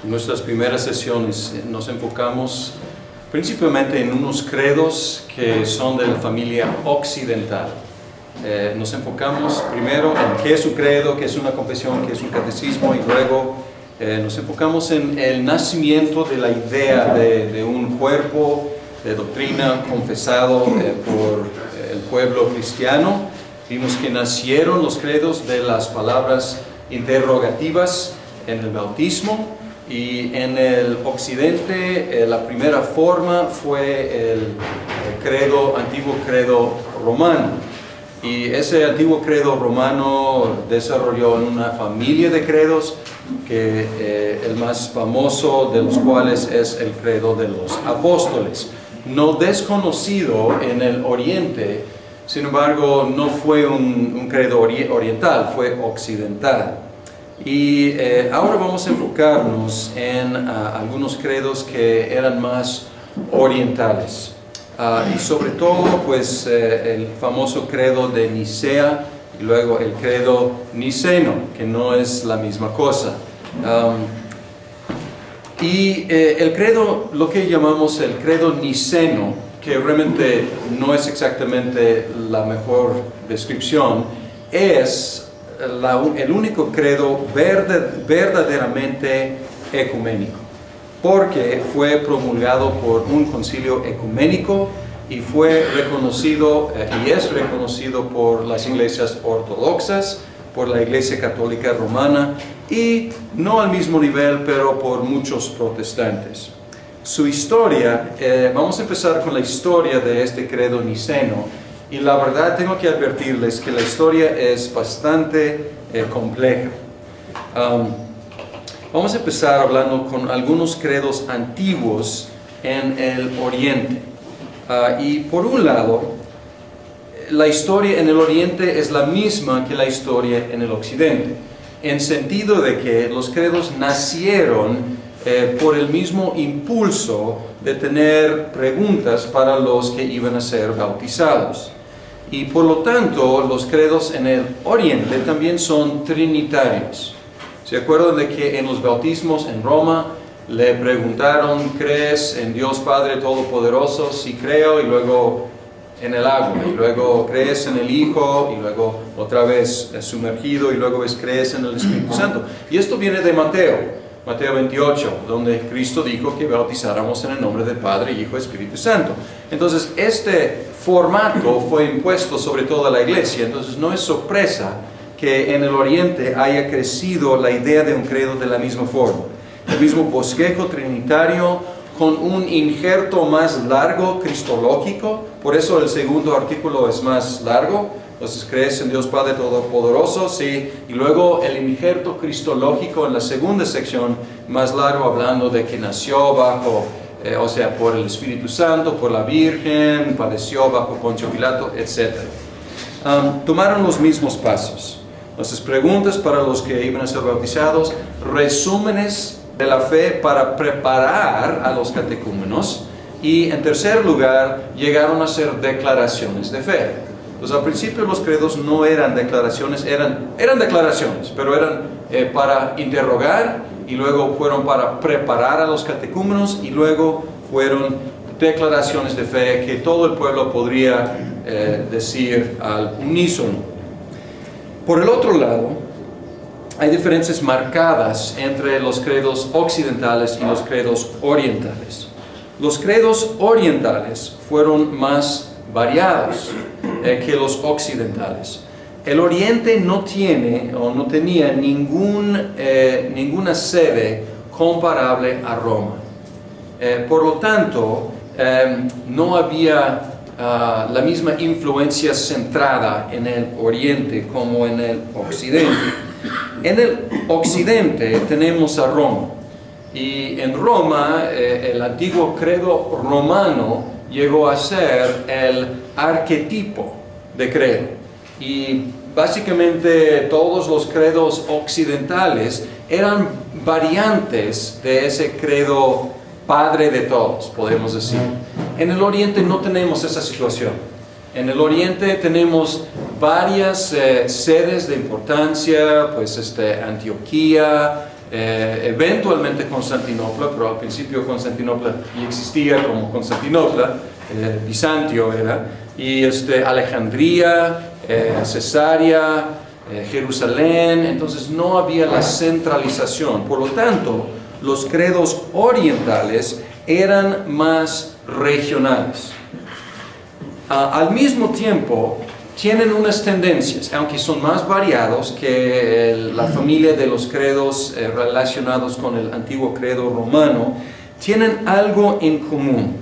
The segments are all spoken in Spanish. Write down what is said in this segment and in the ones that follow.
En nuestras primeras sesiones nos enfocamos principalmente en unos credos que son de la familia occidental. Nos enfocamos primero en qué es un credo, qué es una confesión, qué es un catecismo, y luego nos enfocamos en el nacimiento de la idea de un cuerpo de doctrina confesado por el pueblo cristiano. Vimos que nacieron los credos de las palabras interrogativas en el bautismo, y en el occidente la primera forma fue el antiguo credo romano. Y ese antiguo credo romano desarrolló en una familia de credos, que el más famoso de los cuales es el credo de los apóstoles. No desconocido en el oriente, sin embargo no fue un credo oriental, fue occidental. Y ahora vamos a enfocarnos en algunos credos que eran más orientales. Y sobre todo, pues, el famoso credo de Nicea y luego el credo niceno, que no es la misma cosa. El credo, lo que llamamos el credo niceno, que realmente no es exactamente la mejor descripción, es el único credo verdaderamente ecuménico, porque fue promulgado por un concilio ecuménico y fue reconocido y es reconocido por las iglesias ortodoxas, por la Iglesia Católica Romana y no al mismo nivel, pero por muchos protestantes. Su historia, vamos a empezar con la historia de este credo niceno. Y la verdad tengo que advertirles que la historia es bastante compleja. Vamos a empezar hablando con algunos credos antiguos en el Oriente. Y por un lado, la historia en el Oriente es la misma que la historia en el Occidente, en sentido de que los credos nacieron por el mismo impulso de tener preguntas para los que iban a ser bautizados. Y por lo tanto, los credos en el Oriente también son trinitarios. ¿Se acuerdan de que en los bautismos en Roma le preguntaron, ¿crees en Dios Padre Todopoderoso? Sí creo, y luego en el agua, y luego crees en el Hijo, y luego otra vez sumergido, y luego crees en el Espíritu Santo. Y esto viene de Mateo 28, donde Cristo dijo que bautizáramos en el nombre del Padre, Hijo y Espíritu Santo. Entonces, este formato fue impuesto sobre toda la iglesia. Entonces, no es sorpresa que en el Oriente haya crecido la idea de un credo de la misma forma. El mismo bosquejo trinitario, con un injerto más largo cristológico, por eso el segundo artículo es más largo. Entonces, ¿crees en Dios Padre Todopoderoso? Sí. Y luego el injerto cristológico en la segunda sección, más largo, hablando de que nació bajo, por el Espíritu Santo, por la Virgen, padeció bajo Poncio Pilato, etc. Tomaron los mismos pasos. Entonces, preguntas para los que iban a ser bautizados, resúmenes de la fe para preparar a los catecúmenos, y en tercer lugar, llegaron a ser declaraciones de fe. Pues al principio los credos no eran declaraciones, eran declaraciones, pero eran para interrogar, y luego fueron para preparar a los catecúmenos, y luego fueron declaraciones de fe que todo el pueblo podría decir al unísono. Por el otro lado, hay diferencias marcadas entre los credos occidentales y los credos orientales. Los credos orientales fueron más variados que los occidentales. El Oriente no tiene o no tenía ninguna sede comparable a Roma. Por lo tanto, no había la misma influencia centrada en el Oriente como en el Occidente. En el Occidente tenemos a Roma, y en Roma el antiguo credo romano llegó a ser el arquetipo de credo, y básicamente todos los credos occidentales eran variantes de ese credo padre de todos, podemos decir. En el Oriente no tenemos esa situación. En el Oriente tenemos varias sedes de importancia, pues Antioquía, eventualmente Constantinopla, pero al principio Constantinopla ya existía como Constantinopla, Bizantio era, y Alejandría, Cesarea, Jerusalén. Entonces no había la centralización. Por lo tanto, los credos orientales eran más regionales. Al mismo tiempo, tienen unas tendencias, aunque son más variados que la familia de los credos relacionados con el antiguo credo romano, tienen algo en común.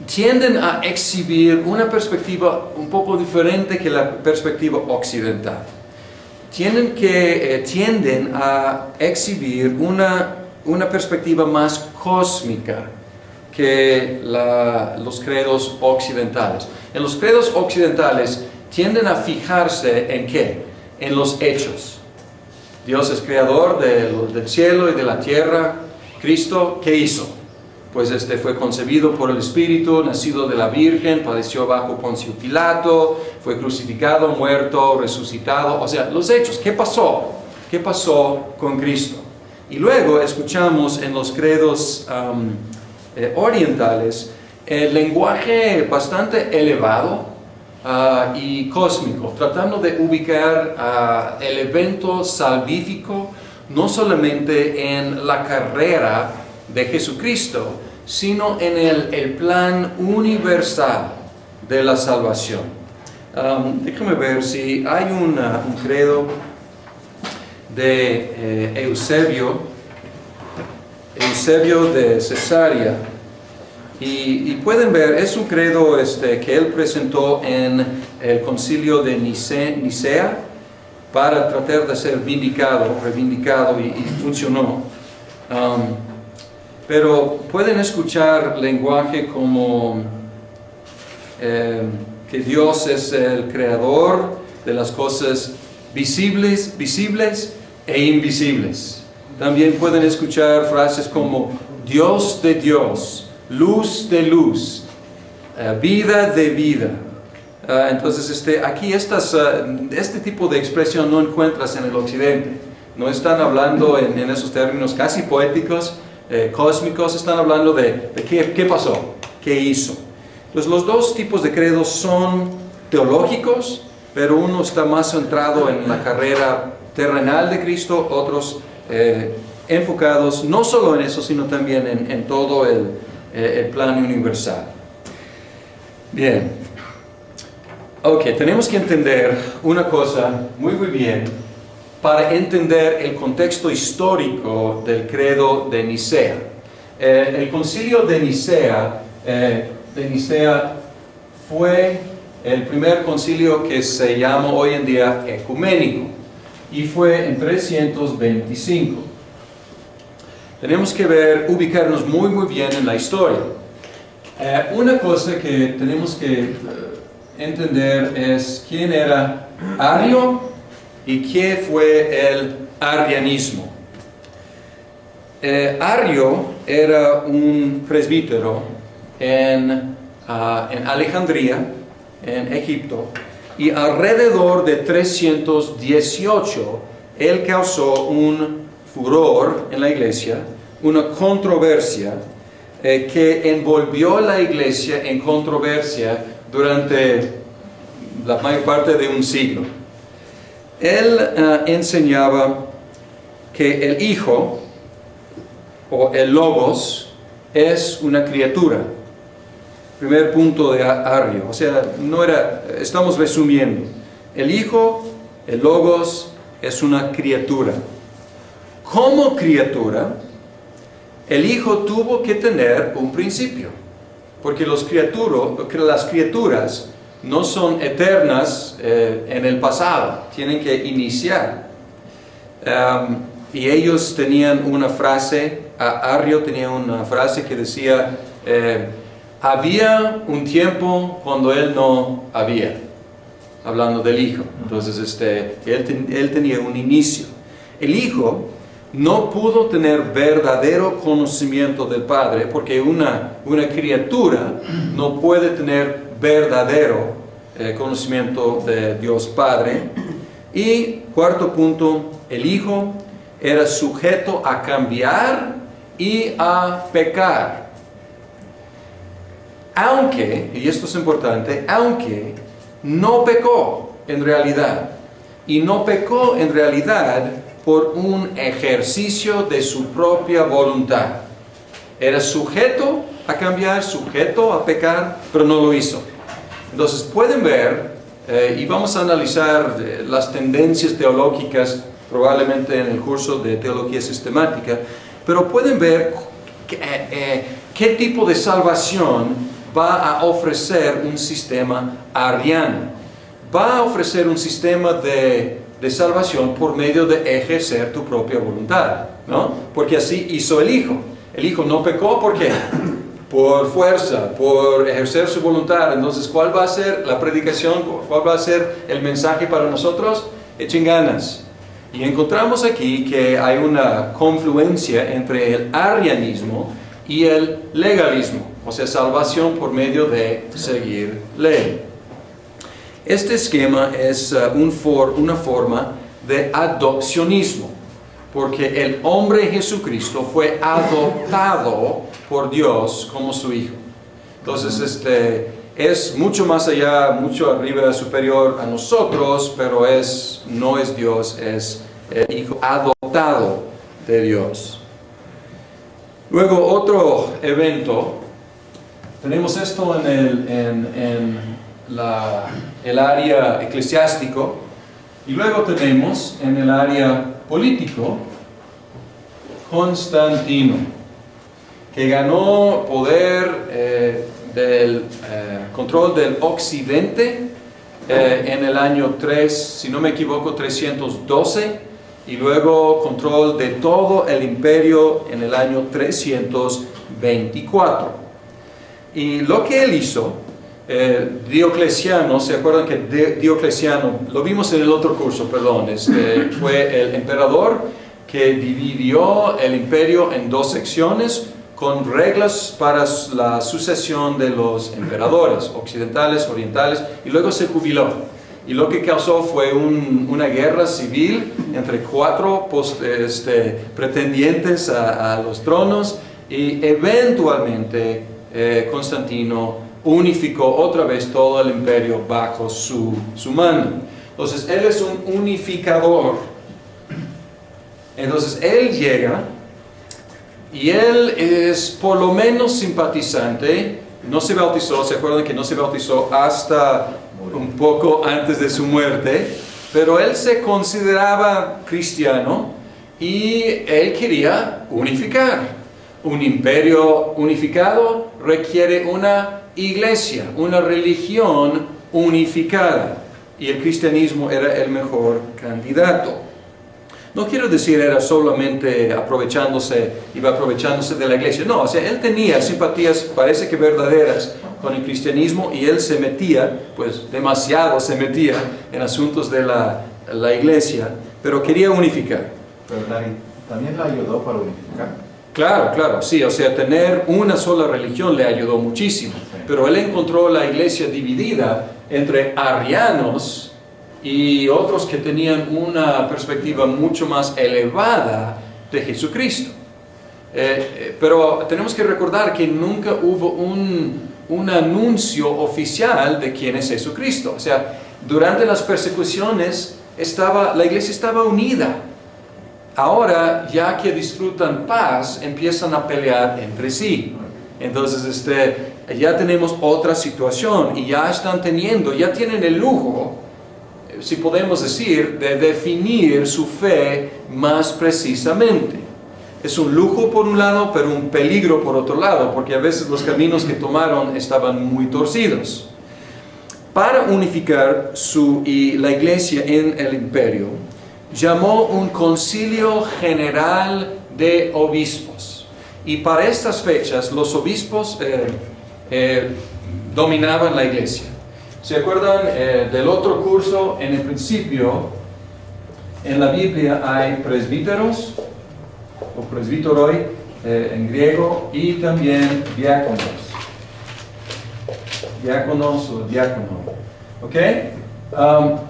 Tienden a exhibir una perspectiva un poco diferente que la perspectiva occidental. Tienden a exhibir una perspectiva más cósmica que los credos occidentales. En los credos occidentales tienden a fijarse ¿en qué? En los hechos. Dios es creador del cielo y de la tierra. Cristo, ¿qué hizo? Pues fue concebido por el Espíritu, nacido de la Virgen, padeció bajo Poncio Pilato, fue crucificado, muerto, resucitado. O sea, los hechos, ¿qué pasó? ¿Qué pasó con Cristo? Y luego escuchamos en los credos orientales el lenguaje bastante elevado y cósmico, tratando de ubicar el evento salvífico no solamente en la carrera de Jesucristo, sino en el plan universal de la salvación. Déjame ver si hay un credo de Eusebio de Cesarea, y pueden ver, es un credo que él presentó en el concilio de Nicea para tratar de ser reivindicado y funcionó. Pero pueden escuchar lenguaje como que Dios es el creador de las cosas visibles e invisibles. También pueden escuchar frases como Dios de Dios, luz de luz, vida de vida. Entonces aquí este tipo de expresión no encuentras en el occidente. No están hablando en esos términos casi poéticos, cósmicos. Están hablando de qué pasó, qué hizo. Entonces los dos tipos de credos son teológicos, pero uno está más centrado en la carrera terrenal de Cristo, otros enfocados no solo en eso, sino también en todo el plan universal. Bien. Ok, tenemos que entender una cosa muy bien para entender el contexto histórico del credo de Nicea. El concilio de Nicea fue el primer concilio que se llama hoy en día ecuménico, y fue en 325. Tenemos que ubicarnos muy bien en la historia. Una cosa que tenemos que entender es quién era Ario y qué fue el arrianismo. Ario era un presbítero en Alejandría, en Egipto, y alrededor de 318 él causó un furor en la iglesia, una controversia que envolvió la iglesia en controversia durante la mayor parte de un siglo. Él enseñaba que el Hijo o el Logos es una criatura. Primer punto de Ario. O sea, estamos resumiendo. El Hijo, el Logos, es una criatura. Como criatura, el Hijo tuvo que tener un principio, porque las criaturas no son eternas en el pasado, tienen que iniciar. Y ellos tenían una frase, Ario tenía una frase que decía, había un tiempo cuando él no había, hablando del Hijo. Entonces él tenía un inicio. El Hijo no pudo tener verdadero conocimiento del Padre, porque una criatura no puede tener verdadero conocimiento de Dios Padre. Y cuarto punto, el Hijo era sujeto a cambiar y a pecar. Aunque, y esto es importante, aunque no pecó en realidad, y no pecó en realidad por un ejercicio de su propia voluntad. Era sujeto a cambiar, sujeto a pecar, pero no lo hizo. Entonces pueden ver, y vamos a analizar las tendencias teológicas probablemente en el curso de teología sistemática, pero pueden ver qué tipo de salvación va a ofrecer un sistema arriano. Va a ofrecer un sistema de salvación por medio de ejercer tu propia voluntad, ¿no? Porque así hizo el Hijo. El Hijo no pecó, ¿por qué? Por fuerza, por ejercer su voluntad. Entonces, ¿cuál va a ser la predicación? ¿Cuál va a ser el mensaje para nosotros? Echen ganas. Y encontramos aquí que hay una confluencia entre el arrianismo y el legalismo, o sea, salvación por medio de seguir ley. Este esquema es una forma de adopcionismo, porque el hombre Jesucristo fue adoptado por Dios como su Hijo. Entonces, es mucho más allá, mucho arriba, superior a nosotros, pero no es Dios, es el Hijo adoptado de Dios. Luego, otro evento, tenemos esto en el área eclesiástico, y luego tenemos en el área político Constantino, que ganó poder del control del occidente en el año 3, si no me equivoco, 312, y luego control de todo el imperio en el año 324. Y lo que él hizo, Diocleciano, ¿se acuerdan que Diocleciano, lo vimos en el otro curso, perdón, fue el emperador que dividió el imperio en dos secciones con reglas para la sucesión de los emperadores, occidentales, orientales, y luego se jubiló. Y lo que causó fue una guerra civil entre cuatro pretendientes a los tronos, y eventualmente Constantino unificó otra vez todo el imperio bajo su mano. Entonces, él es un unificador. Entonces, él llega y él es por lo menos simpatizante. No se bautizó, ¿se acuerdan que no se bautizó hasta un poco antes de su muerte? Pero él se consideraba cristiano y él quería unificar. Un imperio unificado requiere una iglesia, una religión unificada, y el cristianismo era el mejor candidato. No quiero decir era solamente iba aprovechándose de la iglesia, no, o sea, él tenía simpatías, parece que verdaderas, con el cristianismo, y él se metía, pues demasiado se metía en asuntos de la iglesia, pero quería unificar. Pero también la ayudó para unificar. Claro, sí, o sea, tener una sola religión le ayudó muchísimo, pero él encontró la iglesia dividida entre arrianos y otros que tenían una perspectiva mucho más elevada de Jesucristo. Pero tenemos que recordar que nunca hubo un anuncio oficial de quién es Jesucristo. O sea, durante las persecuciones la iglesia estaba unida. Ahora, ya que disfrutan paz, empiezan a pelear entre sí. Entonces, ya tenemos otra situación, y ya tienen el lujo, si podemos decir, de definir su fe más precisamente. Es un lujo por un lado, pero un peligro por otro lado, porque a veces los caminos que tomaron estaban muy torcidos. Para unificar la iglesia en el imperio, llamó un concilio general de obispos. Y para estas fechas los obispos dominaban la iglesia. ¿Se acuerdan del otro curso? En el principio, en la Biblia hay presbíteros, o presbíteroi en griego, y también diáconos. Diáconos o diácono. ¿Ok?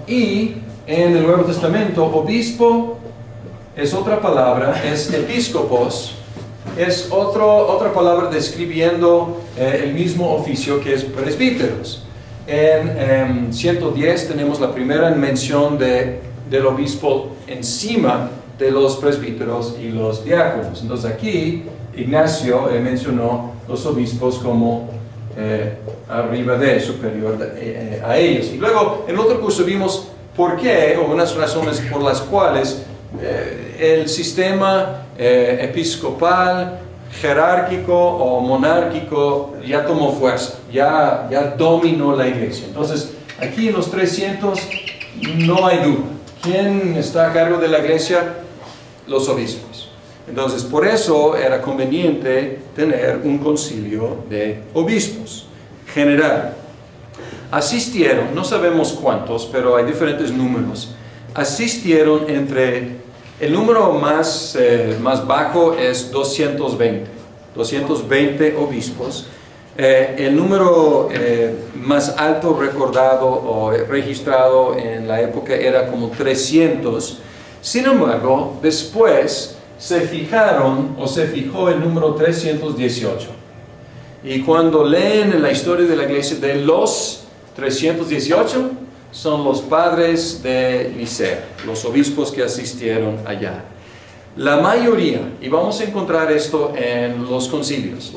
Y en el Nuevo Testamento, obispo es otra palabra, es episcopos, es otra palabra describiendo el mismo oficio que es presbíteros. En 110 tenemos la primera mención del obispo encima de los presbíteros y los diáconos. Entonces aquí Ignacio mencionó los obispos como arriba de, superior a ellos. Y luego en otro curso vimos por qué, o unas razones por las cuales el sistema episcopal, jerárquico o monárquico ya tomó fuerza, ya dominó la iglesia. Entonces, aquí en los 300 no hay duda. ¿Quién está a cargo de la iglesia? Los obispos. Entonces, por eso era conveniente tener un concilio de obispos general. Asistieron, no sabemos cuántos, pero hay diferentes números. Asistieron entre... El número más bajo es 220 obispos. El número más alto recordado o registrado en la época era como 300. Sin embargo, después se fijó el número 318. Y cuando leen la historia de la iglesia de los 318, son los padres de Nicea, los obispos que asistieron allá. La mayoría, y vamos a encontrar esto en los concilios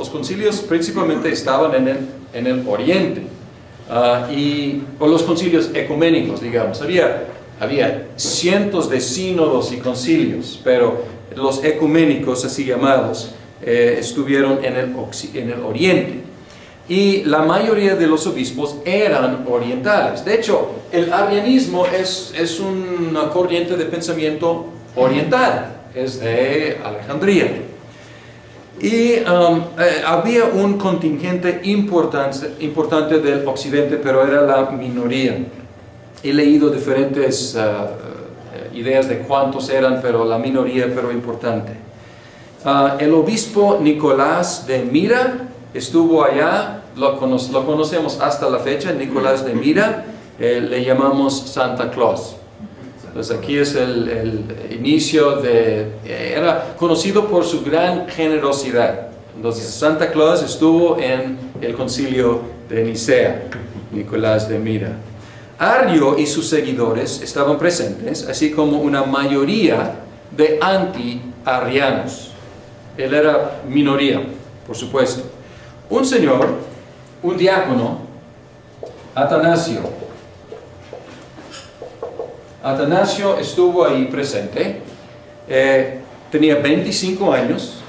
principalmente estaban en el oriente, o los concilios ecuménicos, digamos. Había cientos de sínodos y concilios, pero los ecuménicos, así llamados, estuvieron en el oriente. Y la mayoría de los obispos eran orientales. De hecho, el arrianismo es una corriente de pensamiento oriental, es de Alejandría. Y había un contingente importante del occidente, pero era la minoría. He leído diferentes ideas de cuántos eran, pero la minoría, pero importante. El obispo Nicolás de Mira estuvo allá. Lo conocemos hasta la fecha, Nicolás de Mira, le llamamos Santa Claus. Entonces aquí es el inicio era conocido por su gran generosidad. Entonces Santa Claus estuvo en el concilio de Nicea, Nicolás de Mira. Ario y sus seguidores estaban presentes, así como una mayoría de anti-arrianos. Él era minoría, por supuesto. Un señor, un diácono, Atanasio. Atanasio estuvo ahí presente, tenía 25 años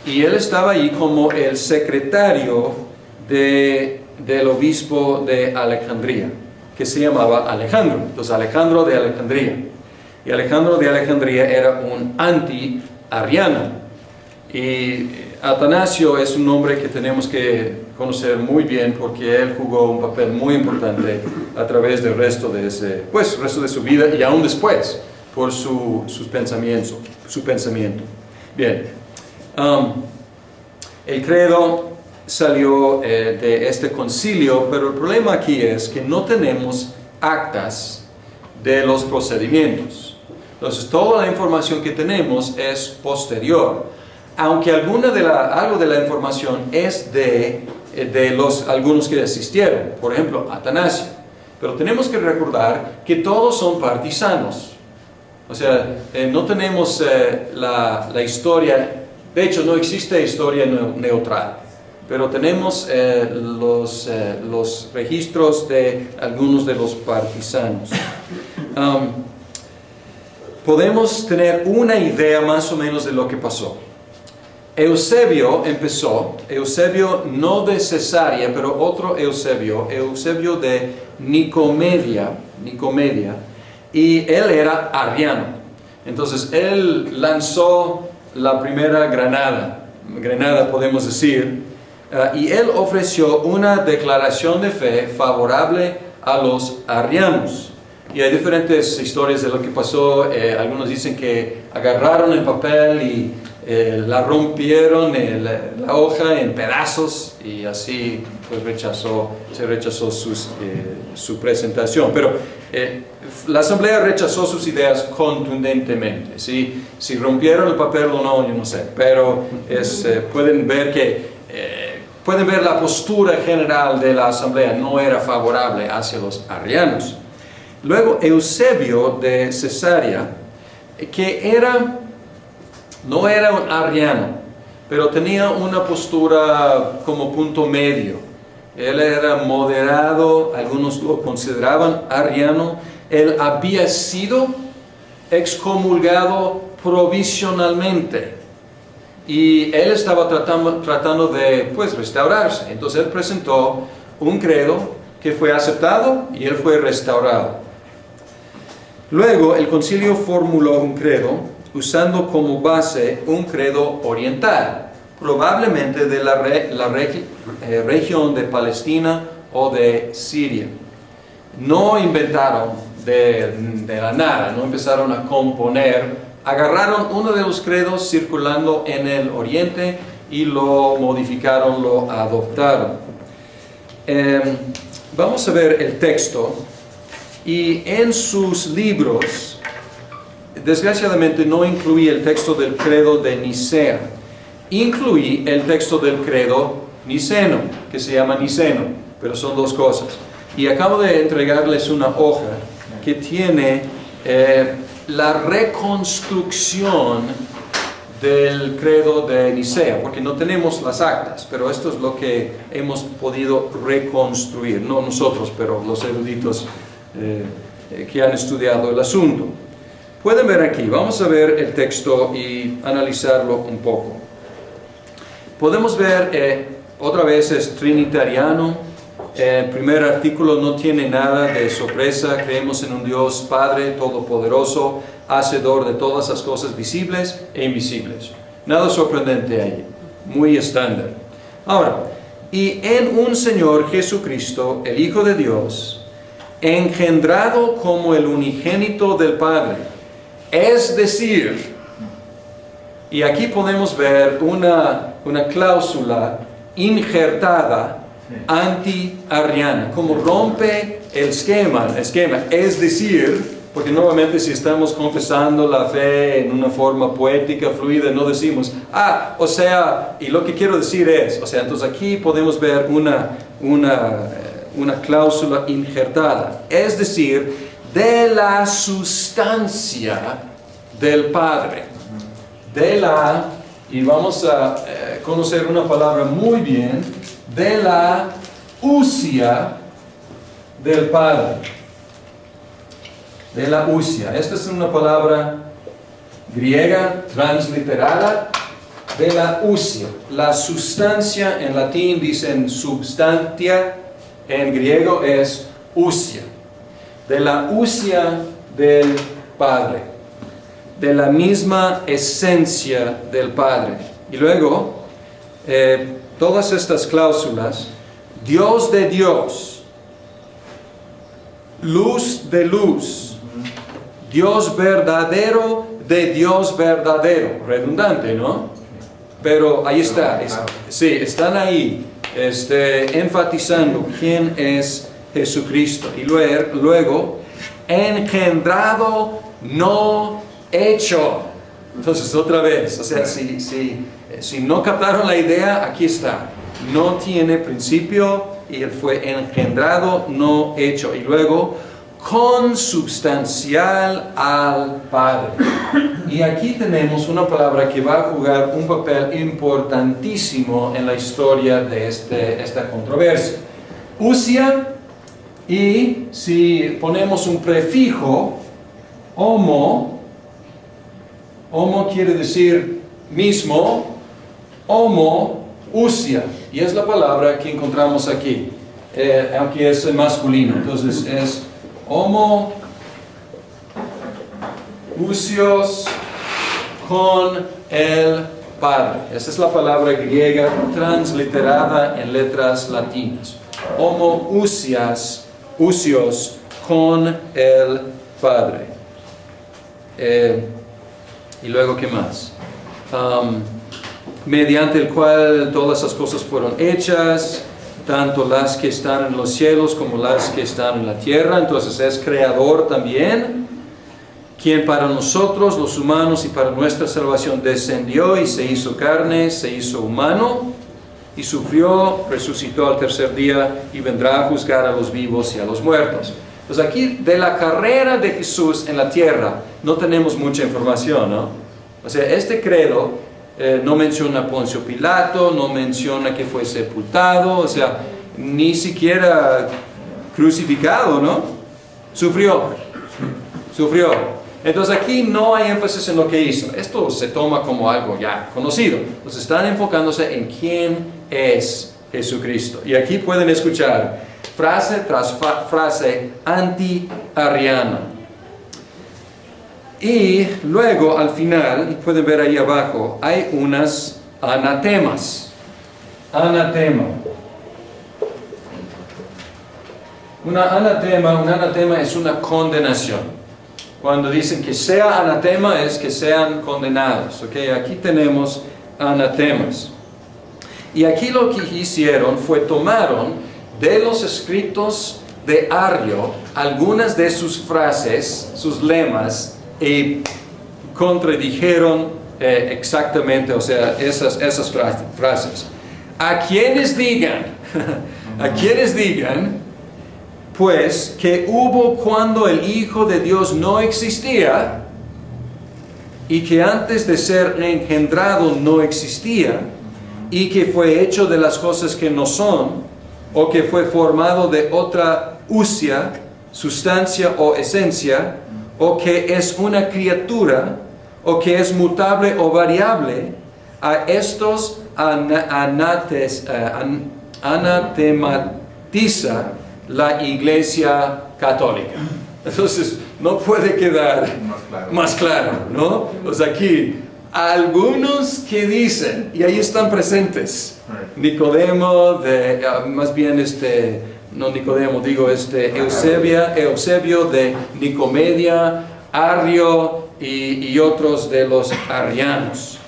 y él estaba ahí como el secretario del obispo de Alejandría, que se llamaba Alejandro. Entonces Alejandro de Alejandría. Y Alejandro de Alejandría era un anti-arriano. Y Atanasio es un nombre que tenemos que conocer muy bien porque él jugó un papel muy importante a través del resto de su vida y aún después por su pensamiento. Bien, el credo salió de este concilio, pero el problema aquí es que no tenemos actas de los procedimientos. Entonces toda la información que tenemos es posterior. Aunque algo de la información es de algunos que asistieron, por ejemplo, Atanasio. Pero tenemos que recordar que todos son partisanos. O sea, no tenemos la historia, de hecho no existe historia neutral, pero tenemos los registros de algunos de los partisanos. Podemos tener una idea más o menos de lo que pasó. Eusebio no de Cesarea, pero otro Eusebio de Nicomedia, y él era arriano. Entonces él lanzó la primera granada podemos decir, y él ofreció una declaración de fe favorable a los arrianos. Y hay diferentes historias de lo que pasó. Algunos dicen que agarraron el papel y la rompieron la hoja en pedazos y así pues se rechazó su presentación. Pero La asamblea rechazó sus ideas contundentemente. Si rompieron el papel o no, yo no sé, pero pueden ver la postura general de la asamblea no era favorable hacia los arrianos. Luego Eusebio de Cesarea, que no era un arriano, pero tenía una postura como punto medio. Él era moderado, algunos lo consideraban arriano. Él había sido excomulgado provisionalmente y él estaba tratando de restaurarse. Entonces él presentó un credo que fue aceptado y él fue restaurado. Luego el concilio formuló un credo usando como base un credo oriental, probablemente de la región de Palestina o de Siria. No inventaron de la nada, no empezaron a componer, agarraron uno de los credos circulando en el oriente y lo modificaron, lo adoptaron. Vamos a ver el texto. Y en sus libros, desgraciadamente no incluí el texto del credo de Nicea. Incluí el texto del credo niceno, que se llama niceno, pero son dos cosas. Y acabo de entregarles una hoja que tiene la reconstrucción del credo de Nicea, porque no tenemos las actas, pero esto es lo que hemos podido reconstruir, no nosotros, pero los eruditos que han estudiado el asunto. Pueden ver aquí, vamos a ver el texto y analizarlo un poco. Podemos ver, otra vez es trinitariano. El primer artículo no tiene nada de sorpresa. Creemos en un Dios Padre Todopoderoso, hacedor de todas las cosas visibles e invisibles. Nada sorprendente ahí, muy estándar. Ahora, y en un Señor Jesucristo, el Hijo de Dios, engendrado como el unigénito del Padre, es decir, y aquí podemos ver una cláusula injertada anti-arriana, como rompe el esquema, es decir, porque nuevamente si estamos confesando la fe en una forma poética, fluida, no decimos, o sea, y lo que quiero decir es, o sea, entonces aquí podemos ver una cláusula injertada, es decir, de la sustancia del Padre, y vamos a conocer una palabra muy bien, de la usia del Padre, de la usia. Esta es una palabra griega transliterada, de la usia. La sustancia en latín dicen substantia, en griego es usia. De la usia del Padre, de la misma esencia del Padre. Y luego, todas estas cláusulas, Dios de Dios, luz de luz, Dios verdadero de Dios verdadero. Redundante, ¿no? Pero ahí está, sí, están ahí enfatizando quién es Jesucristo. Y luego, engendrado, no hecho. Entonces, otra vez, o sea, si no captaron la idea, aquí está. No tiene principio y él fue engendrado, no hecho. Y luego, consubstancial al Padre. Y aquí tenemos una palabra que va a jugar un papel importantísimo en la historia de esta controversia. Usia, y si ponemos un prefijo, homo quiere decir mismo, homo, usia, y es la palabra que encontramos aquí, aunque es masculino, entonces es homo, usios, con el Padre. Esa es la palabra griega transliterada en letras latinas. Homo usios, con el Padre. Y luego, ¿qué más? Mediante el cual todas las cosas fueron hechas, tanto las que están en los cielos como las que están en la tierra. Entonces es creador también, quien para nosotros los humanos y para nuestra salvación descendió y se hizo carne, se hizo humano y sufrió, resucitó al tercer día y vendrá a juzgar a los vivos y a los muertos. Pues aquí de la carrera de Jesús en la tierra no tenemos mucha información, ¿no? O sea, este credo no menciona a Poncio Pilato, no menciona que fue sepultado, o sea, ni siquiera crucificado, ¿no? Sufrió. Entonces aquí no hay énfasis en lo que hizo. Esto se toma como algo ya conocido. Entonces están enfocándose en quién es Jesucristo. Y aquí pueden escuchar frase tras frase anti-ariana. Y luego al final, pueden ver ahí abajo, hay unas anatemas. Anatema. Un anatema es una condenación. Cuando dicen que sea anatema es que sean condenados. ¿Okay? Aquí tenemos anatemas. Y aquí lo que hicieron fue tomaron de los escritos de Arrio algunas de sus frases, sus lemas, y contradijeron exactamente, o sea, esas frases. A quienes digan, pues, que hubo cuando el Hijo de Dios no existía, y que antes de ser engendrado no existía, y que fue hecho de las cosas que no son, o que fue formado de otra usia, sustancia o esencia, o que es una criatura, o que es mutable o variable, a estos anatematiza la Iglesia Católica. Entonces, no puede quedar más claro, ¿no? Pues aquí, algunos que dicen, y ahí están presentes, Nicodemo, más bien no Nicodemo, digo Eusebio de Nicomedia, Arrio y otros de los arianos.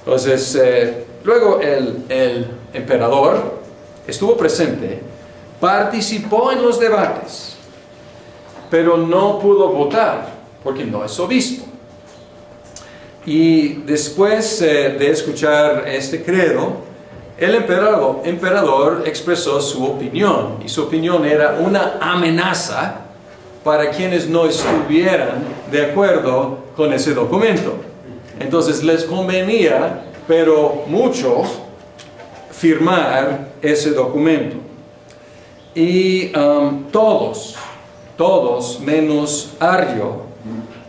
Entonces, luego el emperador estuvo presente, participó en los debates, pero no pudo votar porque no es obispo. Y después de escuchar este credo, el emperador expresó su opinión, y su opinión era una amenaza para quienes no estuvieran de acuerdo con ese documento. Entonces les convenía, pero mucho, firmar ese documento. Y todos menos Arrio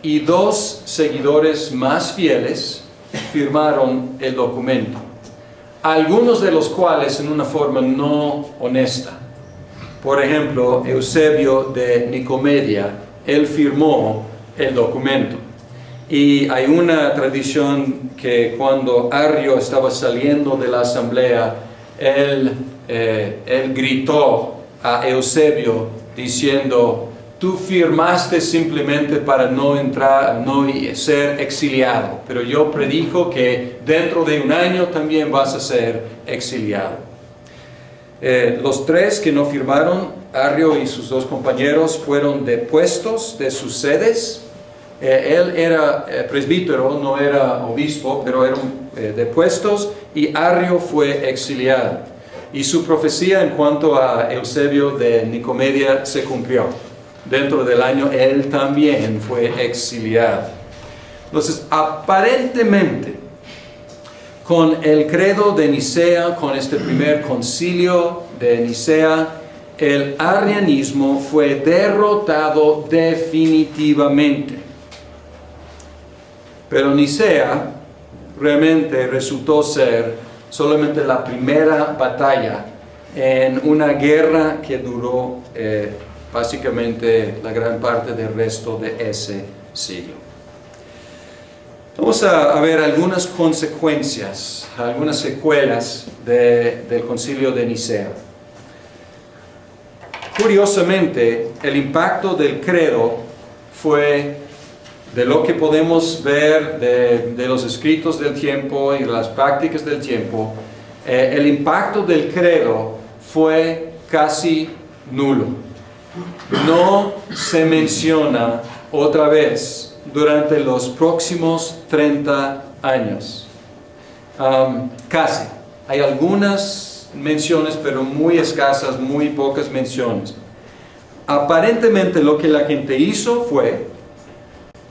y 2 seguidores más fieles firmaron el documento. Algunos de los cuales en una forma no honesta. Por ejemplo, Eusebio de Nicomedia, él firmó el documento. Y hay una tradición que cuando Arrio estaba saliendo de la asamblea, él gritó a Eusebio diciendo: tú firmaste simplemente para no ser exiliado, pero yo predijo que dentro de 1 año también vas a ser exiliado. Los 3 que no firmaron, Arrio y sus 2 compañeros, fueron depuestos de sus sedes. Él era presbítero, no era obispo, pero eran depuestos, y Arrio fue exiliado. Y su profecía en cuanto a Eusebio de Nicomedia se cumplió. Dentro del año él también fue exiliado. Entonces, aparentemente, con el credo de Nicea, con este primer concilio de Nicea, el arrianismo fue derrotado definitivamente. Pero Nicea realmente resultó ser solamente la primera batalla en una guerra que duró básicamente la gran parte del resto de ese siglo. Vamos a ver algunas consecuencias, algunas secuelas del concilio de Nicea. Curiosamente, el impacto del credo fue, de lo que podemos ver de los escritos del tiempo y de las prácticas del tiempo, el impacto del credo fue casi nulo. No se menciona otra vez durante los próximos 30 años. Casi. Hay algunas menciones, pero muy escasas, muy pocas menciones. Aparentemente lo que la gente hizo fue,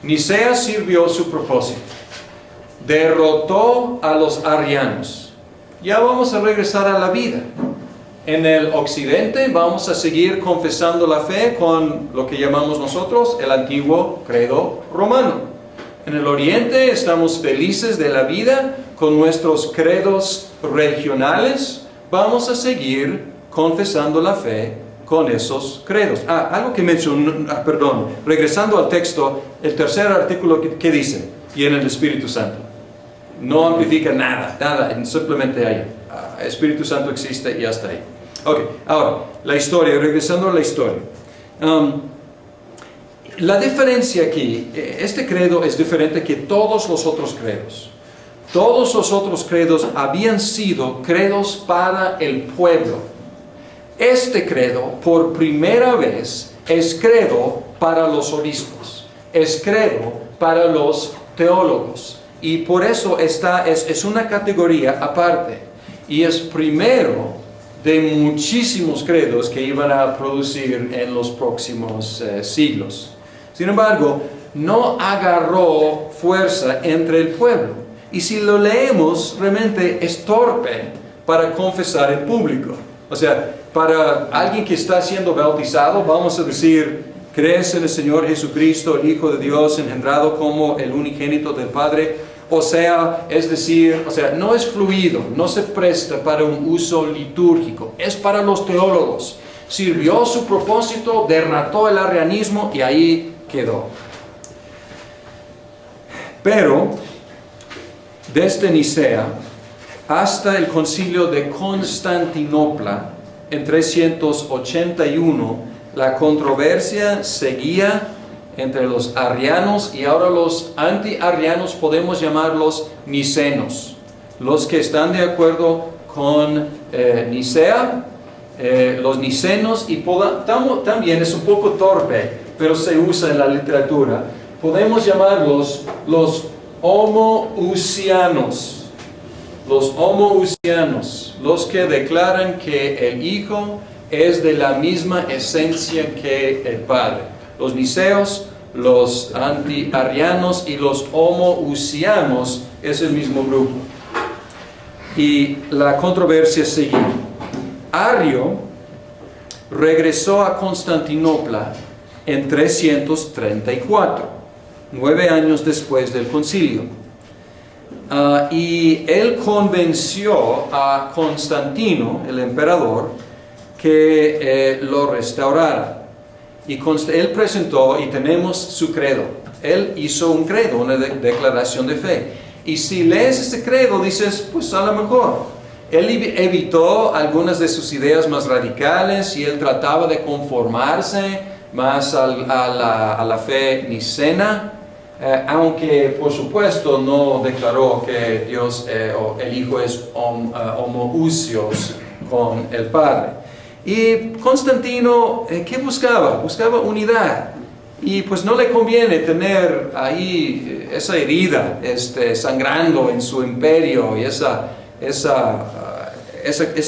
Nicea sirvió su propósito. Derrotó a los arrianos. Ya vamos a regresar a la vida. En el occidente vamos a seguir confesando la fe con lo que llamamos nosotros el antiguo credo romano. En el oriente estamos felices de la vida con nuestros credos regionales. Vamos a seguir confesando la fe con esos credos. Algo que mencionó, regresando al texto, el tercer artículo que dice, y en el Espíritu Santo. No amplifica nada, simplemente hay. Espíritu Santo existe y hasta ahí. Ok, ahora, la historia, regresando a la historia. La diferencia aquí, este credo es diferente que todos los otros credos. Todos los otros credos habían sido credos para el pueblo. Este credo, por primera vez, es credo para los obispos. Es credo para los teólogos. Y por eso es una categoría aparte. Y es primero de muchísimos credos que iban a producir en los próximos siglos. Sin embargo, no agarró fuerza entre el pueblo. Y si lo leemos, realmente es torpe para confesar en público. O sea, para alguien que está siendo bautizado, vamos a decir, ¿crees en el Señor Jesucristo, el Hijo de Dios, engendrado como el unigénito del Padre? O sea, no es fluido, no se presta para un uso litúrgico, es para los teólogos. Sirvió su propósito, derrotó el arrianismo y ahí quedó. Pero, desde Nicea hasta el concilio de Constantinopla, en 381, la controversia seguía entre los arrianos y ahora los anti-arrianos, podemos llamarlos nicenos. Los que están de acuerdo con Nicea, los nicenos, y también es un poco torpe, pero se usa en la literatura, podemos llamarlos los homoousianos. Los homoousianos, los que declaran que el Hijo es de la misma esencia que el Padre. Los niceos, los anti-arrianos y los homoousianos es el mismo grupo. Y la controversia seguía. Arrio regresó a Constantinopla en 334, 9 años después del concilio. Y él convenció a Constantino, el emperador, que lo restaurara. Y él presentó, y tenemos su credo. Él hizo un credo, una declaración de fe. Y si lees ese credo, dices, pues a lo mejor. Él evitó algunas de sus ideas más radicales y él trataba de conformarse más a la fe nicena. Aunque por supuesto no declaró que Dios o el Hijo es homoousios con el Padre. Y Constantino, ¿qué buscaba? Buscaba unidad. Y pues no le conviene tener ahí esa herida sangrando en su imperio y ese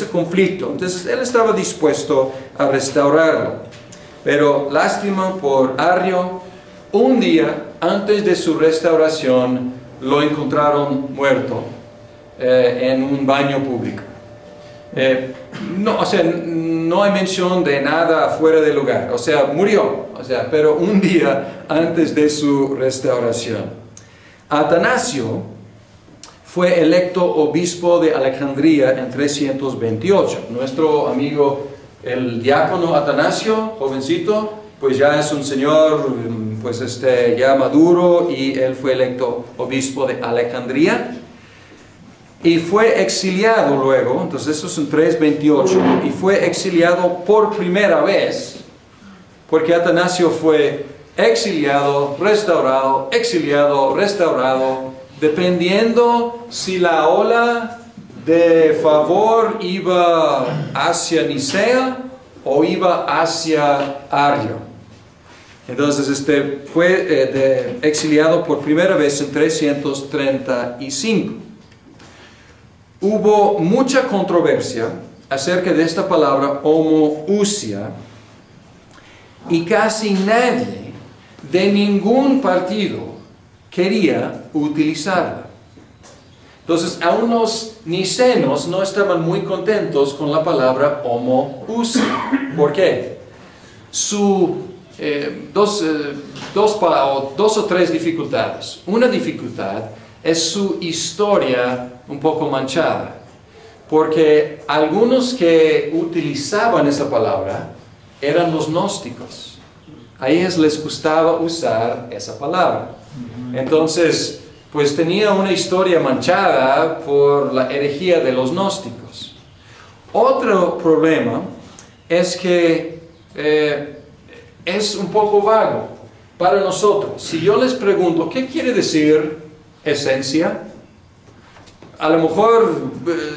conflicto. Entonces él estaba dispuesto a restaurarlo. Pero lástima por Arrio, un día antes de su restauración lo encontraron muerto en un baño público. No hay mención de nada fuera de lugar, murió, pero un día antes de su restauración. Atanasio fue electo obispo de Alejandría en 328. Nuestro amigo, el diácono Atanasio, jovencito, pues ya es un señor ya maduro, y él fue electo obispo de Alejandría. Y fue exiliado luego, entonces eso es en 328, y fue exiliado por primera vez, porque Atanasio fue exiliado, restaurado, dependiendo si la ola de favor iba hacia Nicea o iba hacia Arrio. Entonces fue exiliado por primera vez en 335. Hubo mucha controversia acerca de esta palabra homoousia y casi nadie de ningún partido quería utilizarla. Entonces, aún los nicenos no estaban muy contentos con la palabra homoousia. ¿Por qué? Dos o tres dificultades. Una dificultad es su historia un poco manchada, porque algunos que utilizaban esa palabra eran los gnósticos. A ellos les gustaba usar esa palabra. Entonces, pues tenía una historia manchada por la herejía de los gnósticos. Otro problema es que es un poco vago para nosotros. Si yo les pregunto, ¿qué quiere decir esencia? A lo mejor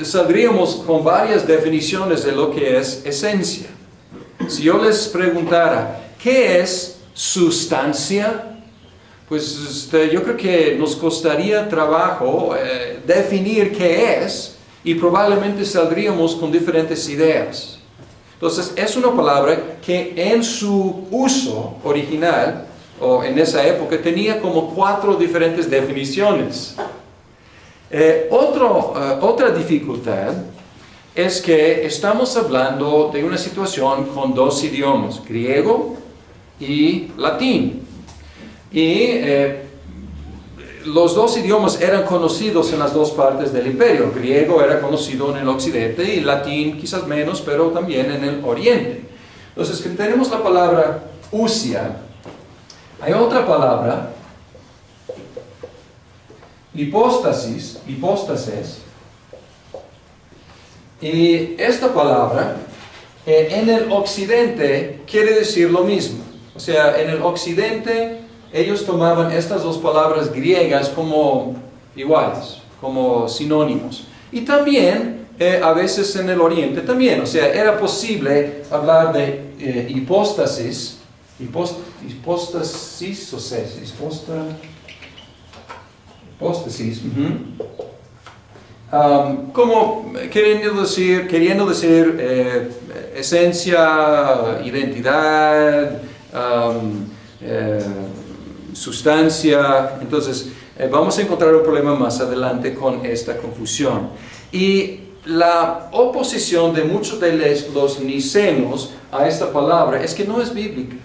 saldríamos con varias definiciones de lo que es esencia. Si yo les preguntara, ¿qué es sustancia? Pues yo creo que nos costaría trabajo definir qué es y probablemente saldríamos con diferentes ideas. Entonces es una palabra que en su uso original o en esa época tenía como 4 diferentes definiciones. Otra dificultad es que estamos hablando de una situación con 2 idiomas, griego y latín. Y los 2 idiomas eran conocidos en las 2 partes del imperio. Griego era conocido en el occidente y latín quizás menos, pero también en el oriente. Entonces, que tenemos la palabra ousia. Hay otra palabra, hipóstasis, y esta palabra en el occidente quiere decir lo mismo. O sea, en el occidente ellos tomaban estas 2 palabras griegas como iguales, como sinónimos. Y también, a veces en el oriente también, o sea, era posible hablar de hipóstasis, como queriendo decir esencia, identidad, sustancia. Entonces vamos a encontrar un problema más adelante con esta confusión. Y la oposición de muchos de los nicenos a esta palabra es que no es bíblica.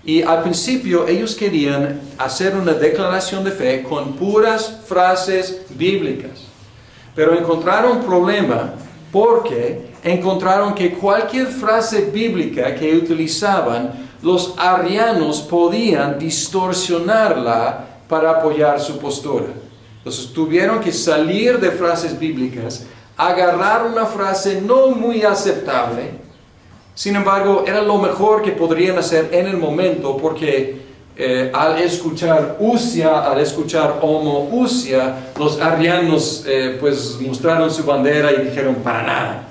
Y al principio ellos querían hacer una declaración de fe con puras frases bíblicas. Pero encontraron un problema porque encontraron que cualquier frase bíblica que utilizaban, los arrianos podían distorsionarla para apoyar su postura. Entonces tuvieron que salir de frases bíblicas, agarrar una frase no muy aceptable. Sin embargo, era lo mejor que podrían hacer en el momento, porque al escuchar ousia, al escuchar homoousia, los arrianos pues mostraron su bandera y dijeron para nada.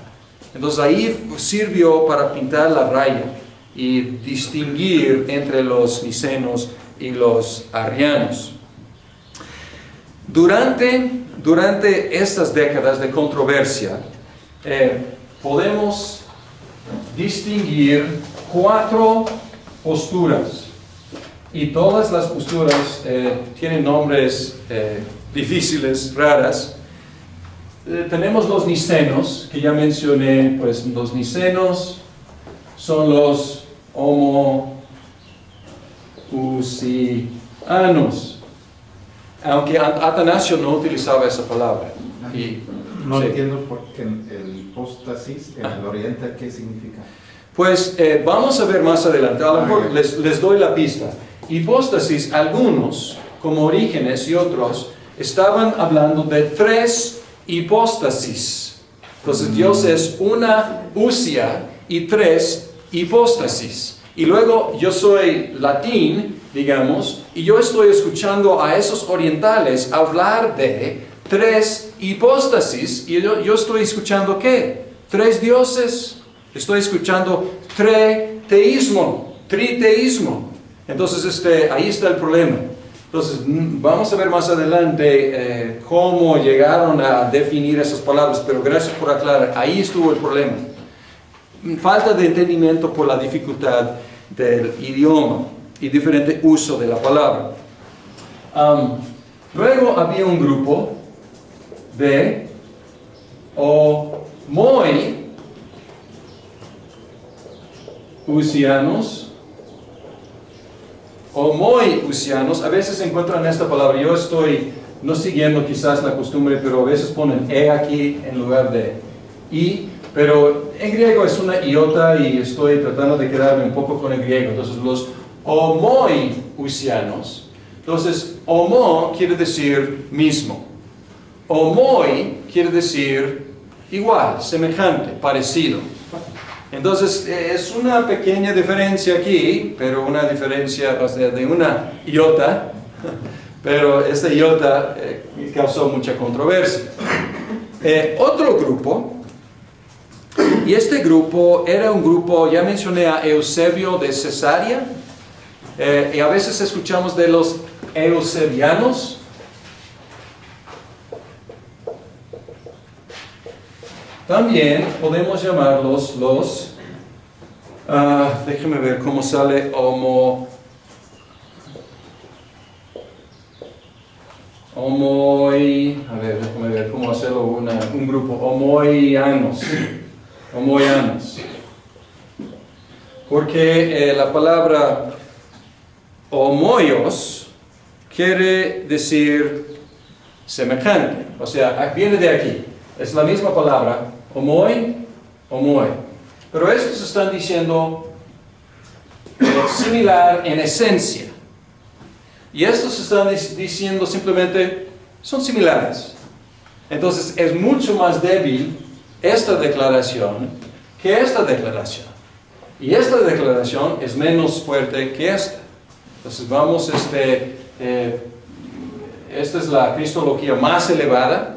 Entonces ahí sirvió para pintar la raya y distinguir entre los nicenos y los arrianos. Durante estas décadas de controversia, podemos distinguir 4 posturas. Y todas las posturas tienen nombres difíciles, raras. Tenemos los nicenos, que ya mencioné. Pues los nicenos son los homoousianos, aunque Atanasio no utilizaba esa palabra. No entiendo por qué el hipóstasis en el oriente, ¿qué significa? Pues vamos a ver más adelante. A lo mejor les doy la pista. Hipóstasis, algunos, como Orígenes y otros, estaban hablando de 3 hipóstasis. Entonces Dios es una ousia y 3 hipóstasis. Y luego yo soy latín, digamos, y yo estoy escuchando a esos orientales hablar de 3 hipóstasis, y yo estoy escuchando ¿qué? 3 dioses, estoy escuchando triteísmo. Entonces ahí está el problema. Entonces vamos a ver más adelante cómo llegaron a definir esas palabras, pero gracias por aclarar, ahí estuvo el problema. Falta de entendimiento por la dificultad del idioma y diferente uso de la palabra. Luego había un grupo de homoiusianos, a veces se encuentran esta palabra, yo estoy no siguiendo quizás la costumbre, pero a veces ponen aquí en lugar de i, pero en griego es una iota y estoy tratando de quedarme un poco con el griego. Entonces los homoiusianos, entonces homo quiere decir mismo, homoi quiere decir igual, semejante, parecido. Entonces es una pequeña diferencia aquí, pero una diferencia, o sea, de una iota, pero esta iota causó mucha controversia. Otro grupo, y este grupo era un grupo, ya mencioné a Eusebio de Cesarea, y a veces escuchamos de los eusebianos. También podemos llamarlos déjenme ver cómo sale déjame ver cómo hacerlo un grupo, homoianos. Porque la palabra homoios quiere decir semejante, o sea, viene de aquí. Es la misma palabra, homoi. Pero estos están diciendo similar en esencia. Y estos están diciendo simplemente, son similares. Entonces es mucho más débil esta declaración que esta declaración. Y esta declaración es menos fuerte que esta. Entonces vamos, esta es la cristología más elevada.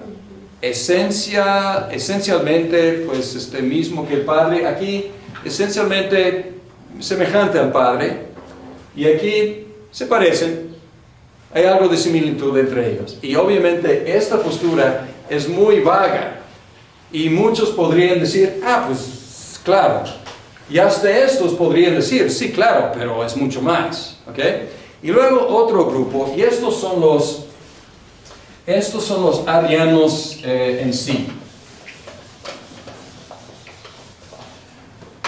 Esencialmente, pues mismo que el Padre, aquí esencialmente semejante al Padre, y aquí se parecen, hay algo de similitud entre ellos. Y obviamente esta postura es muy vaga, y muchos podrían decir, pues claro, y hasta estos podrían decir, sí, claro, pero es mucho más, ¿ok? Y luego otro grupo, y estos son los arianos en sí.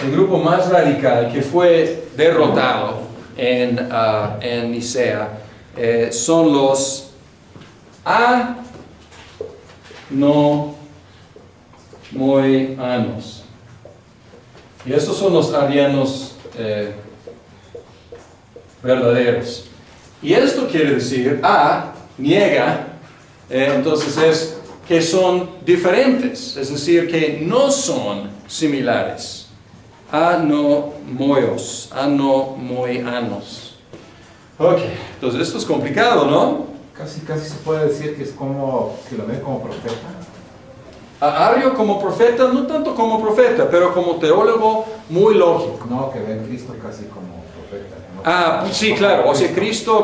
El grupo más radical que fue derrotado en Nicea son los anomoianos. Y estos son los arianos verdaderos. Y esto quiere decir, niega. Entonces es que son diferentes, es decir, que no son similares. Anomoios, anomoianos. Ok, entonces esto es complicado, ¿no? Casi se puede decir que es como, que lo ven como profeta. A Arrio como profeta, no tanto como profeta, pero como teólogo muy lógico. No, que ven a Cristo casi como profeta. ¿No? Sí, claro, o sea, Cristo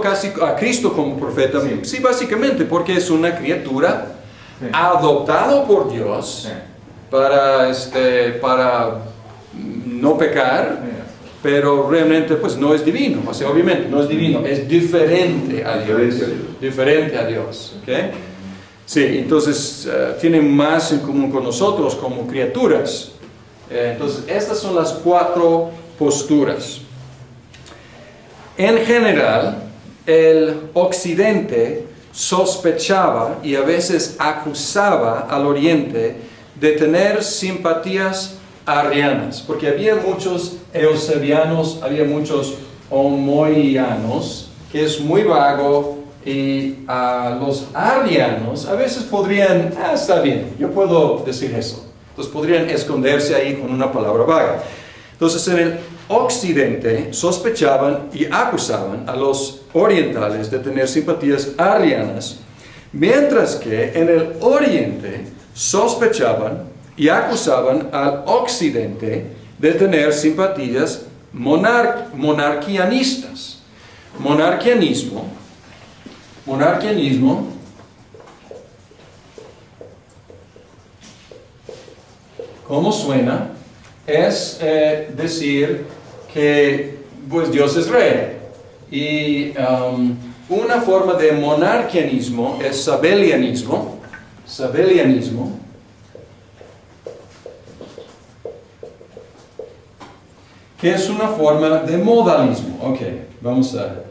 como profeta, sí, básicamente, porque es una criatura adoptado por Dios para no pecar, pero realmente pues no es divino, o sea, obviamente no es divino, es diferente a Dios, ¿ok? Sí, entonces tiene más en común con nosotros como criaturas. Entonces, estas son las 4 posturas. En general, el occidente sospechaba y a veces acusaba al oriente de tener simpatías arrianas, porque había muchos eusebianos, había muchos homoianos, que es muy vago, y los arrianos a veces podrían, está bien, yo puedo decir eso, entonces podrían esconderse ahí con una palabra vaga. Entonces en el occidente sospechaban y acusaban a los orientales de tener simpatías arrianas, mientras que en el oriente sospechaban y acusaban al occidente de tener simpatías monarquianistas. Monarquianismo, ¿cómo suena? Es decir que pues Dios es rey. Y una forma de monarquianismo es sabellianismo. Que es una forma de modalismo. Ok, vamos a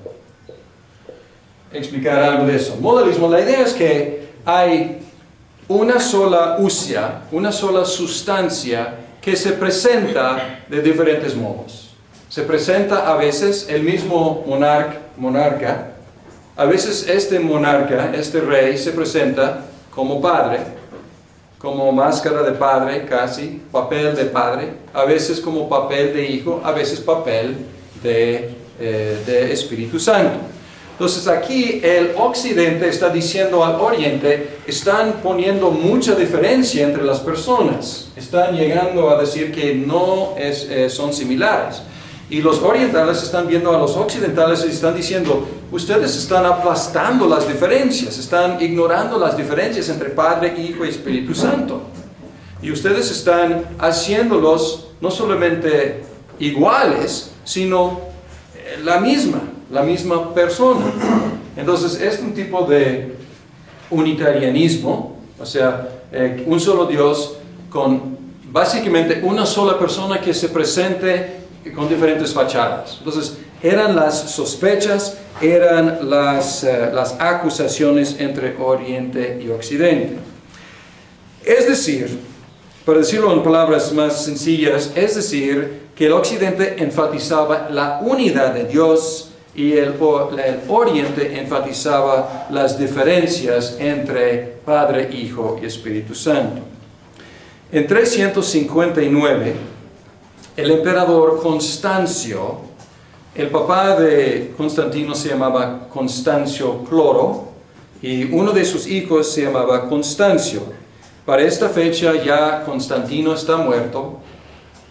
explicar algo de eso. Modalismo, la idea es que hay una sola usia, una sola sustancia que se presenta de diferentes modos. Se presenta a veces el mismo monarca, a veces este monarca, este rey, se presenta como padre, como máscara de padre casi, papel de padre, a veces como papel de hijo, a veces papel de Espíritu Santo. Entonces aquí el occidente está diciendo al oriente, están poniendo mucha diferencia entre las personas, están llegando a decir que no son similares. Y los orientales están viendo a los occidentales y están diciendo, ustedes están aplastando las diferencias, están ignorando las diferencias entre Padre, Hijo y Espíritu Santo. Y ustedes están haciéndolos no solamente iguales, sino la misma persona. Entonces es un tipo de unitarianismo, o sea, un solo Dios con básicamente una sola persona que se presente con diferentes fachadas. Entonces eran las sospechas, eran las acusaciones entre Oriente y Occidente. Es decir, para decirlo en palabras más sencillas, es decir, que el Occidente enfatizaba la unidad de Dios y el Oriente enfatizaba las diferencias entre Padre, Hijo y Espíritu Santo. En 359, el emperador Constancio, el papá de Constantino se llamaba Constancio Cloro y uno de sus hijos se llamaba Constancio. Para esta fecha ya Constantino está muerto.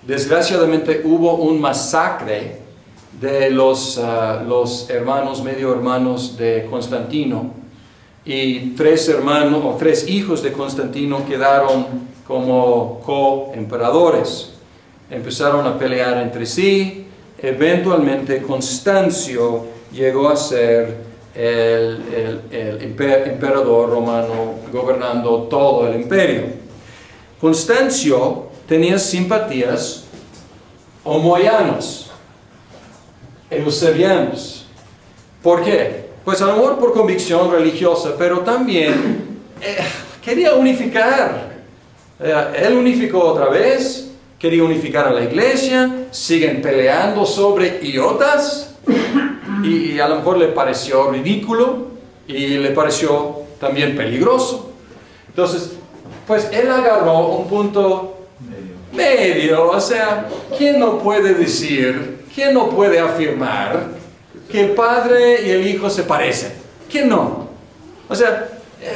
Desgraciadamente hubo un masacre de los medio hermanos de Constantino y tres hijos de Constantino quedaron como coemperadores. Empezaron a pelear entre sí. Eventualmente Constancio llegó a ser el emperador romano gobernando todo el imperio. Constancio tenía simpatías homoianos, eusebianos. ¿Por qué? Pues a lo mejor por convicción religiosa, pero también quería unificar. Él unificó otra vez. Quería unificar a la iglesia, siguen peleando sobre iotas y a lo mejor le pareció ridículo y le pareció también peligroso. Entonces, pues él agarró un punto medio, o sea, ¿quién no puede decir, quién no puede afirmar que el Padre y el Hijo se parecen? ¿Quién no? O sea,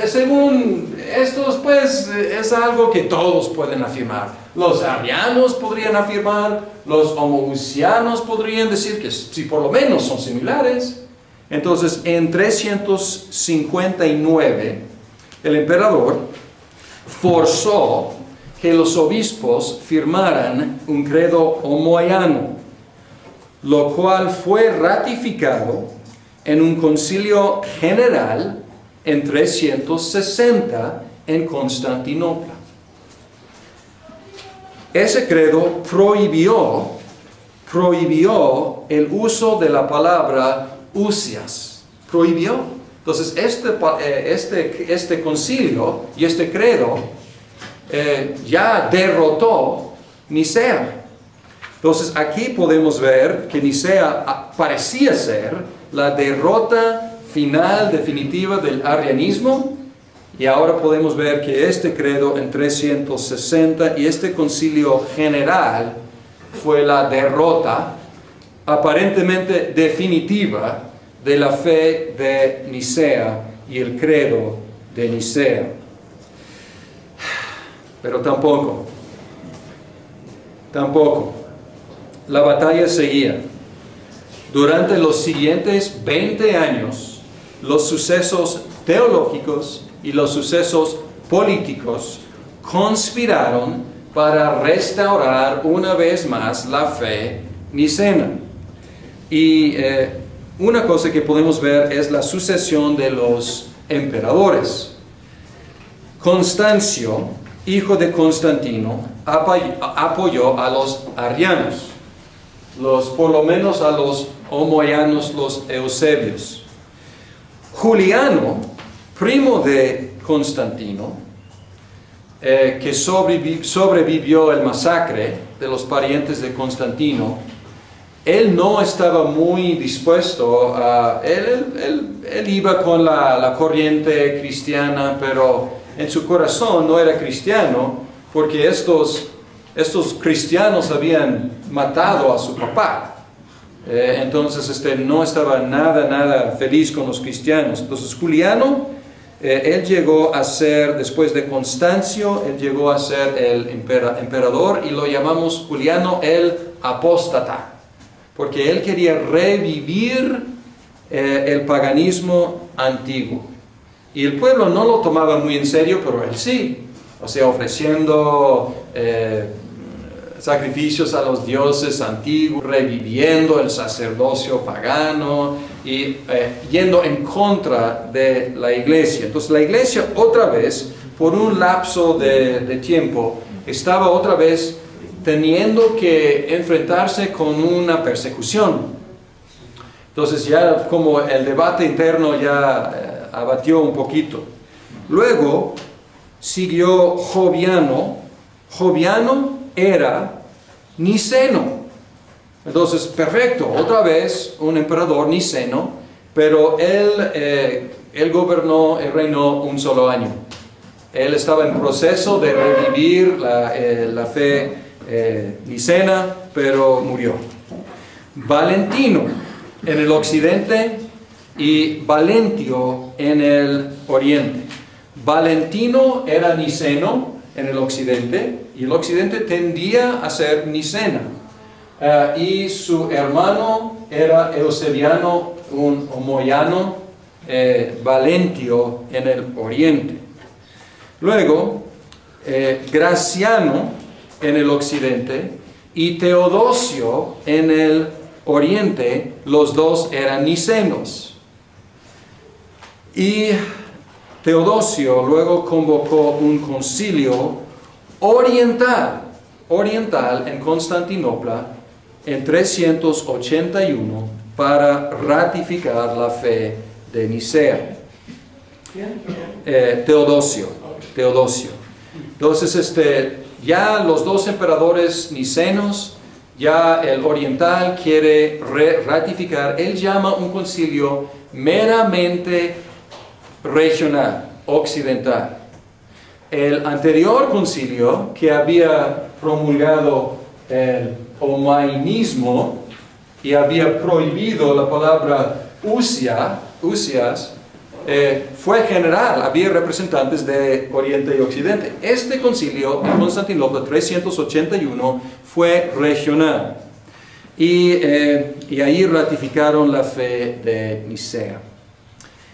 según estos, pues, es algo que todos pueden afirmar. Los arianos podrían afirmar, los homoousianos podrían decir que si por lo menos son similares. Entonces, en 359, el emperador forzó que los obispos firmaran un credo homoiano, lo cual fue ratificado en un concilio general en 360 en Constantinopla. Ese credo prohibió el uso de la palabra usias. Prohibió. Entonces, este concilio y este credo ya derrotó Nicea. Entonces, aquí podemos ver que Nicea parecía ser la derrota final definitiva del arrianismo. Y ahora podemos ver que este credo en 360 y este concilio general fue la derrota aparentemente definitiva de la fe de Nicea y el credo de Nicea. Pero tampoco. La batalla seguía. Durante los siguientes 20 años, los sucesos teológicos y los sucesos políticos conspiraron para restaurar una vez más la fe nicena. Y una cosa que podemos ver es la sucesión de los emperadores. Constancio, hijo de Constantino, apoyó a los arrianos, por lo menos a los homoianos, los eusebios. Juliano, primo de Constantino, que sobrevivió el masacre de los parientes de Constantino, él no estaba muy dispuesto a... Él iba con la corriente cristiana, pero en su corazón no era cristiano, porque estos cristianos habían matado a su papá. Entonces no estaba nada feliz con los cristianos. Entonces Juliano, él llegó a ser, después de Constancio, él llegó a ser el emperador, y lo llamamos Juliano el apóstata, porque él quería revivir el paganismo antiguo. Y el pueblo no lo tomaba muy en serio, pero él sí. O sea, ofreciendo sacrificios a los dioses antiguos, reviviendo el sacerdocio pagano y yendo en contra de la iglesia. Entonces la iglesia otra vez, por un lapso de tiempo, estaba otra vez teniendo que enfrentarse con una persecución. Entonces ya como el debate interno ya abatió un poquito. Luego siguió Joviano. Joviano era niceno. Entonces, perfecto, otra vez un emperador niceno, pero él gobernó, él reinó un solo año. Él estaba en proceso de revivir la fe nicena, pero murió. Valentino en el occidente y Valentio en el oriente. Valentino era niceno en el occidente, y el occidente tendía a ser nicena. Y su hermano era eusebiano, un homoiano, Valentio en el oriente. Luego, Graciano en el occidente y Teodosio en el oriente, los dos eran nicenos. Y Teodosio luego convocó un concilio oriental en Constantinopla en 381 para ratificar la fe de Nicea. Teodosio. Entonces, ya los dos emperadores nicenos, ya el oriental quiere ratificar. Él llama un concilio meramente regional, occidental. El anterior concilio, que había promulgado el omainismo y había prohibido la palabra usias, fue general, había representantes de Oriente y Occidente. Este concilio en Constantinopla 381 fue regional, y ahí ratificaron la fe de Nicea.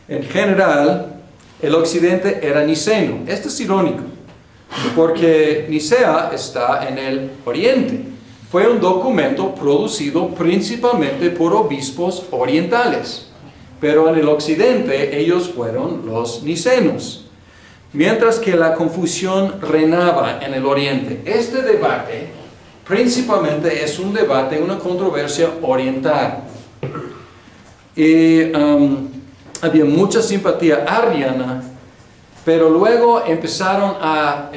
En general, el occidente era niceno. Esto es irónico, porque Nicea está en el oriente. Fue un documento producido principalmente por obispos orientales, pero en el occidente ellos fueron los nicenos, mientras que la confusión reinaba en el oriente. Este debate principalmente es un debate, una controversia oriental. Y había mucha simpatía arriana, pero luego empezaron a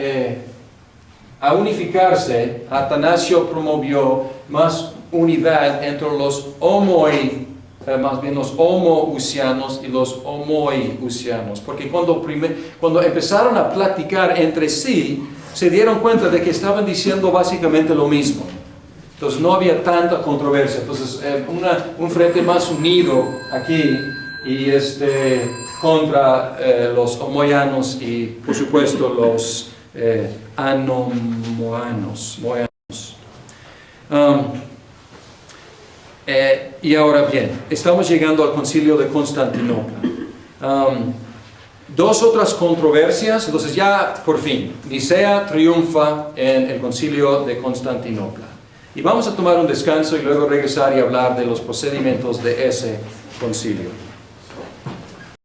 unificarse. Atanasio promovió más unidad entre los los homousianos y los homoiusianos, porque cuando empezaron a platicar entre sí, se dieron cuenta de que estaban diciendo básicamente lo mismo. Entonces no había tanta controversia. Entonces un frente más unido aquí, y contra los homoianos y, por supuesto, los anomoanos. Y ahora bien, estamos llegando al concilio de Constantinopla. Dos otras controversias, entonces ya por fin, Nicea triunfa en el concilio de Constantinopla. Y vamos a tomar un descanso y luego regresar y hablar de los procedimientos de ese concilio.